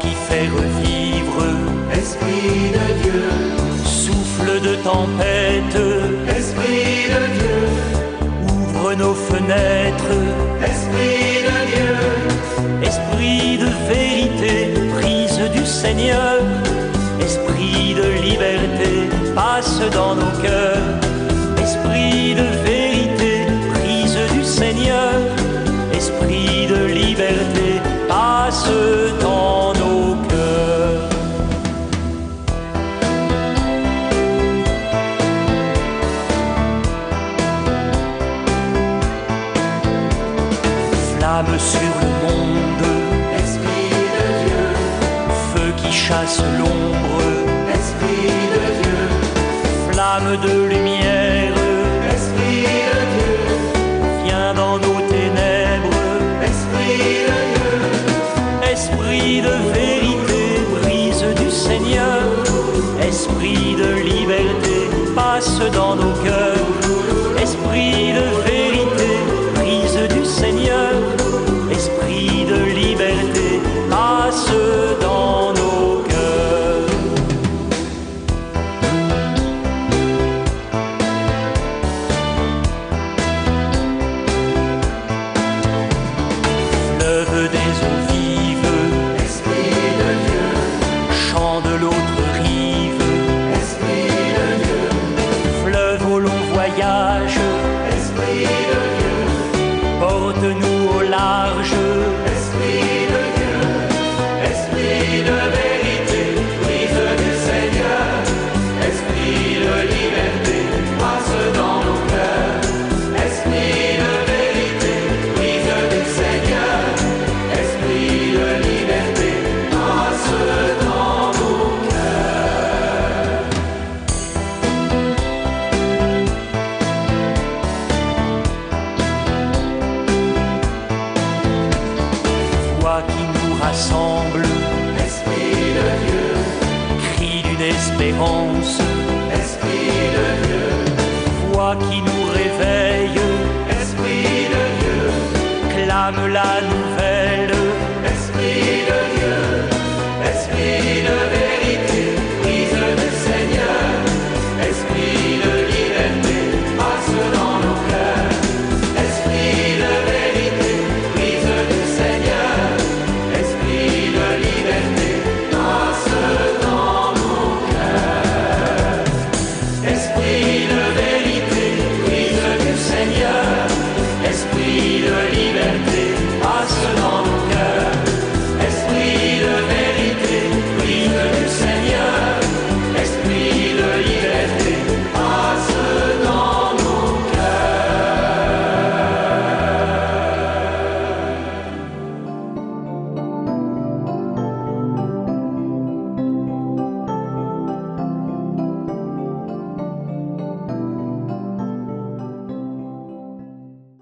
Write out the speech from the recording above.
qui fait revivre, Esprit de Dieu, souffle de tempête, Esprit de Dieu, ouvre nos fenêtres, Esprit de Dieu, esprit de vérité, prise du Seigneur, esprit de liberté, passe dans nos cœurs, esprit de vérité, prise du Seigneur, esprit de liberté, passe dans nos cœurs. Flamme sur le monde, Esprit de Dieu, feu qui chasse l'ombre, Esprit de Dieu, flamme de lumière, Esprit de Dieu, viens dans nos ténèbres, Esprit de Dieu, esprit de vérité, brise du Seigneur, esprit de liberté, passe dans nos cœurs, esprit de vérité, brise du Seigneur, esprit de liberté, passe dans nos cœurs. Fleuve des eaux vives, Esprit de Dieu, chant de l'autre rive, Esprit de Dieu, fleuve au long voyage, Esprit de Dieu, porte-nous au large, Esprit de Dieu, Esprit de vérité, brise du Seigneur, Esprit de liberté, passe dans nos cœurs, Esprit de vérité, brise du Seigneur, Esprit de liberté, passe dans nos cœurs. voix qui nous rassemble, Esprit de Dieu, cri d'une espérance,